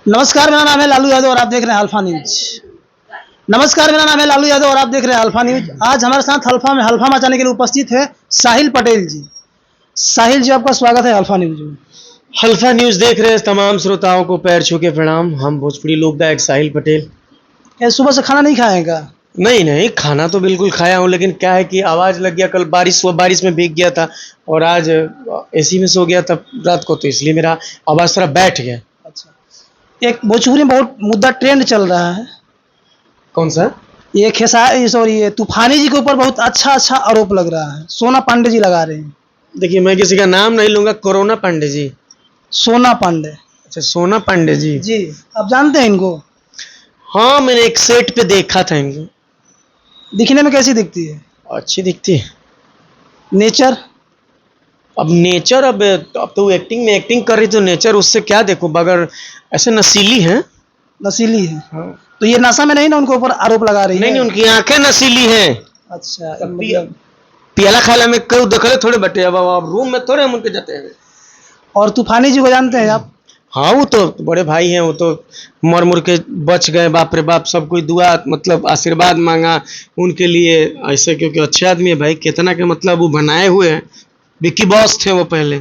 नमस्कार, मेरा नाम है लालू यादव और आप देख रहे हैं अल्फा न्यूज। नमस्कार, मेरा नाम है लालू यादव और आप देख रहे हैं अल्फा न्यूज। आज हमारे साथ हल्फा मचाने के लिए उपस्थित है साहिल पटेल जी। साहिल जी, आपका स्वागत है अल्फा न्यूज में। अल्फा न्यूज देख रहे तमाम श्रोताओं को पैर छू के प्रणाम। हम भोजपुरी लोक गायक साहिल पटेल। क्या सुबह से खाना नहीं खाएगा? नहीं नहीं, खाना तो बिल्कुल खाया हूँ, लेकिन क्या है कि आवाज लग गया। कल बारिश में भीग गया था और आज एसी में सो गया था रात को, तो इसलिए मेरा आवाज थोड़ा बैठ गया। अच्छा, एक भोजपुरी में बहुत मुद्दा ट्रेंड चल रहा है। कौन सा? ये तूफानी जी के ऊपर बहुत अच्छा आरोप लग रहा है। सोना पांडे जी लगा रहे हैं। देखिए, मैं किसी का नाम नहीं लूंगा। कोरोना पांडे जी? सोना पांडे। अच्छा, सोना पांडे जी। जी, आप जानते हैं इनको? हाँ, मैंने एक सेट पे देखा था इनको। दिखने में कैसी दिखती है? अच्छी दिखती है। नेचर? अब नेचर, अब तो एक्टिंग में एक्टिंग कर रही, तो नेचर उससे क्या देखो, बगैर ऐसे नसीली है। नसीली है? हाँ। तो ये नशा में नहीं ना उनके ऊपर आरोप लगा रही है? नहीं, उनकी आंखें नसीली हैं। अच्छा, मतलब पियाला खाला में कई देखले थोड़े बटे। अब रूम में थोड़े हम उनके जाते हैं। और तूफानी जी को जानते हैं आप? हाँ, वो तो बड़े भाई हैं। वो तो मर मुर के बच गए। बाप रे बाप, सब कोई दुआ मतलब आशीर्वाद मांगा उनके लिए ऐसे, क्योंकि अच्छे आदमी है भाई। कितना के मतलब वो बनाए हुए हैं। विकी बॉस थे वो पहले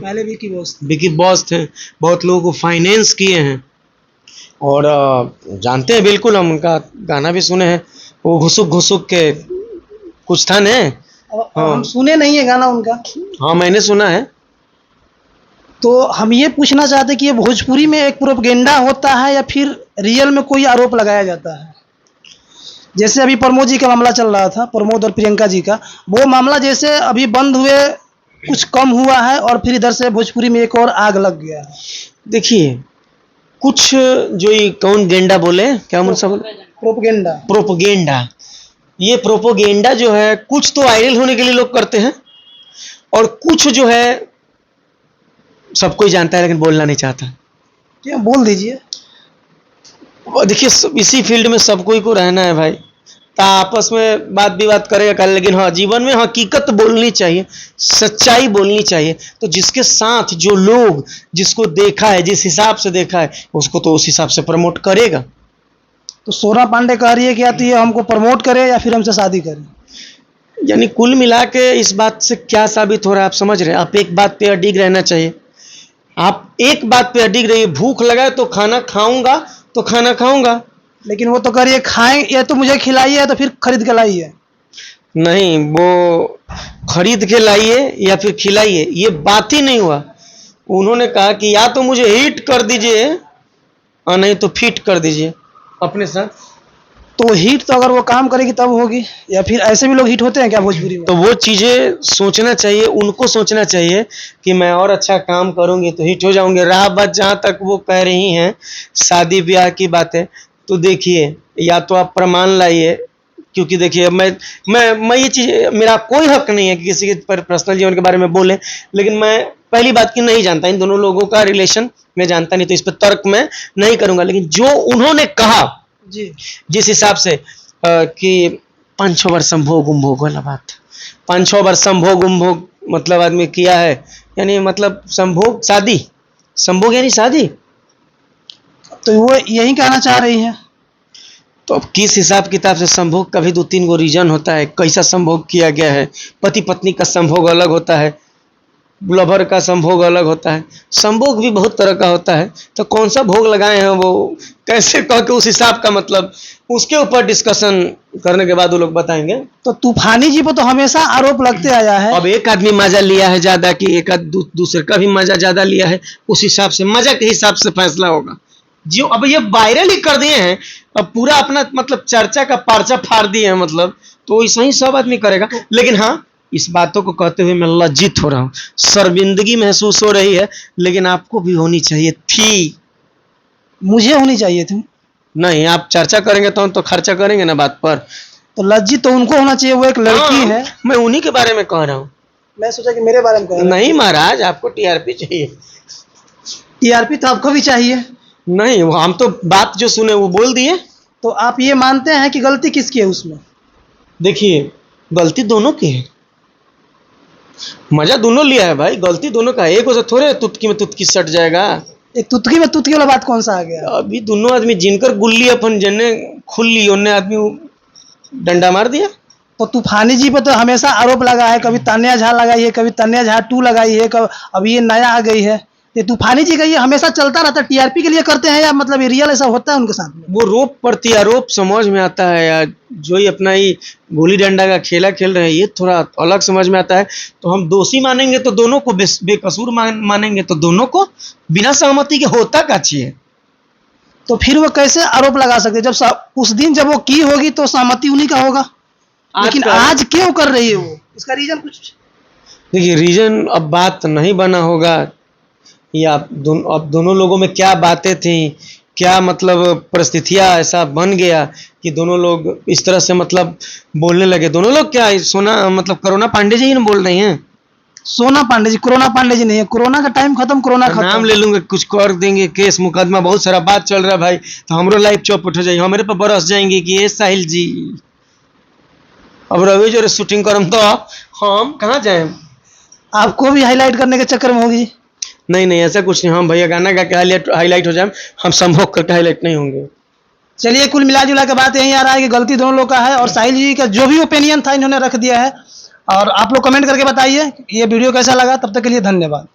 विकी बॉस थे। बहुत लोगों को फाइनेंस किए हैं और जानते हैं बिल्कुल। हम उनका गाना भी सुने हैं, वो घुसुक घुसुक के कुछ था ने। हाँ। हम सुने नहीं है गाना उनका। हाँ, मैंने सुना है। तो हम ये पूछना चाहते कि ये भोजपुरी में एक प्रोपगेंडा होता है या फिर रियल में कोई आरोप लगाया जाता है? जैसे अभी प्रमोद जी का मामला चल रहा था, प्रमोद और प्रियंका जी का, वो मामला जैसे अभी बंद हुए कुछ कम हुआ है और फिर इधर से भोजपुरी में एक और आग लग गया है। देखिए, कुछ जो ये कौन गेंडा बोले, क्या मुझे सब प्रोपगेंडा। प्रोपोगेंडा। ये प्रोपोगेंडा जो है, कुछ तो वायरल होने के लिए लोग करते हैं और कुछ जो है सब कोई जानता है लेकिन बोलना नहीं चाहता। क्या बोल दीजिए। देखिए, इसी फील्ड में सब कोई को रहना है भाई। आपस में बात विवाद करेगा कर, लेकिन हाँ, जीवन में हकीकत बोलनी चाहिए, सच्चाई बोलनी चाहिए। तो जिसके साथ जो लोग जिसको देखा है, जिस हिसाब से देखा है, उसको तो उस हिसाब से प्रमोट करेगा। तो सोना पांडे कह रही है कि या तो ये हमको प्रमोट करे या फिर हमसे शादी करे। यानी कुल मिला के इस बात से क्या साबित हो रहा है, आप समझ रहे हैं? आप एक बात पे अडिग रहना चाहिए। आप एक बात पे अडिग रहिए। भूख लगा तो खाना खाऊंगा, तो खाना खाऊंगा। लेकिन वो तो कह रही है खाएं या तो मुझे खिलाइए तो फिर खरीद के लाइए। नहीं, वो खरीद के लाइए या फिर खिलाइए, ये बात ही नहीं हुआ। उन्होंने कहा कि या तो मुझे हिट कर दीजिए और नहीं तो फिट कर दीजिए अपने साथ। तो हिट तो अगर वो काम करेगी तब होगी, या फिर ऐसे भी लोग हिट होते हैं क्या भोजपुरी में? तो वो चीजें सोचना चाहिए, उनको सोचना चाहिए कि मैं और अच्छा काम करूंगी तो हिट हो जाऊंगे। रहा बात जहाँ तक वो कह रही हैं शादी ब्याह की बातें, तो देखिए, या तो आप प्रमाण लाइए, क्योंकि देखिए मैं ये चीज, मेरा कोई हक नहीं है कि किसी के पर्सनल जीवन के बारे में बोले, लेकिन मैं पहली बात की नहीं जानता इन दोनों लोगों का रिलेशन, मैं जानता नहीं, तो इस पर तर्क मैं नहीं करूंगा। लेकिन जो उन्होंने कहा जी, जिस हिसाब से कि 5-6 वर्ष संभोग उम्भोग वाला बात, 5-6 वर्ष संभोग उम्भोग मतलब आदमी किया है, यानी मतलब संभोग शादी, संभोग यानी शादी। तो वो यही कहना चाह रही है। तो अब किस हिसाब किताब से संभोग का भी 2-3 गो रीजन होता है, कैसा संभोग किया गया है। पति पत्नी का संभोग अलग होता है, लवर का संभोग अलग होता है, संभोग भी बहुत तरह का होता है। तो कौन सा भोग लगाए हैं वो कैसे कह के उस हिसाब का, मतलब उसके ऊपर डिस्कशन करने के बाद वो लोग बताएंगे। तो तूफानी जी पर तो हमेशा आरोप लगते आया है। अब एक आदमी मजा लिया है ज्यादा कि एक दूसरे का भी मजा ज्यादा लिया है, उस हिसाब से मजा के हिसाब से फैसला होगा। जो अब ये वायरल ही कर दिए हैं, अब पूरा अपना मतलब चर्चा का पर्चा फाड़ दिए हैं, मतलब तो ऐसा ही सब आदमी करेगा। लेकिन हाँ, इस बातों को कहते हुए मैं लज्जित हो रहा हूँ, शर्मिंदगी महसूस हो रही है, लेकिन आपको भी होनी चाहिए थी। मुझे होनी चाहिए थी। नहीं, आप चर्चा करेंगे तो खर्चा करेंगे ना बात पर। तो लज्जित तो उनको होना चाहिए, वो एक लड़की है। मैं उन्हीं के बारे में कह रहा हूँ। मैं सोचा कि मेरे बारे में कह रहे हैं। नहीं महाराज, आपको टीआरपी चाहिए। टीआरपी तो आपको भी चाहिए। नहीं, हम तो बात जो सुने वो बोल दिए। तो आप ये मानते हैं कि गलती किसकी है उसमें? देखिए, गलती दोनों की है, मजा दोनों लिया है भाई, गलती दोनों का है। एक वजह थोड़े तुतकी में तुतकी सट जाएगा। ये तुतकी में तुतकी वाला बात कौन सा आ गया? अभी दोनों आदमी जिनकर गुल्ली अपन जन्ने खुल ली उनने आदमी डंडा मार दिया। तो तूफानी जी पे तो हमेशा आरोप लगा है, कभी तान्या झा लगाई है, कभी तान्या झा 2 लगाई है, कभी अभी ये नया आ गई है। ये तूफानी जी का ये हमेशा चलता रहता है, टीआरपी के लिए करते हैं या मतलब ये रियल ऐसा होता है उनके साथ में? वो रोप प्रत्यारोप समझ में आता है यार, जो ही अपना ही गोली डंडा का खेला खेल रहे हैं ये थोड़ा अलग समझ में आता है। तो हम दोषी मानेंगे तो दोनों को, बेकसूर मानेंगे तो दोनों को, बिना सहमति के होता का चाहिए। तो फिर वो कैसे आरोप लगा सकते जब उस दिन जब वो की होगी तो सहमति उन्हीं का होगा, लेकिन आज क्यों कर रही है वो? इसका रीजन कुछ? देखिए रीजन अब बात नहीं बना होगा, या अब दोनों लोगों में क्या बातें थी, क्या मतलब परिस्थितियां ऐसा बन गया कि दोनों लोग इस तरह से मतलब बोलने लगे। दोनों लोग क्या, सोना मतलब करुणा पांडे जी ही ना बोल रही हैं। सोना पांडे जी, कोरोना पांडे जी नहीं है। कोरोना का टाइम खत्म, कोरोना खत्म। नाम ले लूंगा, कुछ कर देंगे, केस मुकदमा बहुत सारा बात चल रहा है भाई, तो हमरो लाइफ चौपट हो जाएगी, हमारे पर बरस जाएंगे कि ये साहिल जी अब रवि जो शूटिंग करम तो हम कहाँ जाए। आपको भी हाईलाइट करने के चक्कर में होगी? नहीं नहीं ऐसा कुछ नहीं, हम भैया गाना गा के हाईलाइट हो जाए, हम संभोग करके हाईलाइट नहीं होंगे। चलिए कुल मिला जुला के बात यही आ रहा है कि गलती दोनों लोग का है, और साहिल जी का जो भी ओपिनियन था इन्होंने रख दिया है। और आप लोग कमेंट करके बताइए ये वीडियो कैसा लगा। तब तक के लिए धन्यवाद।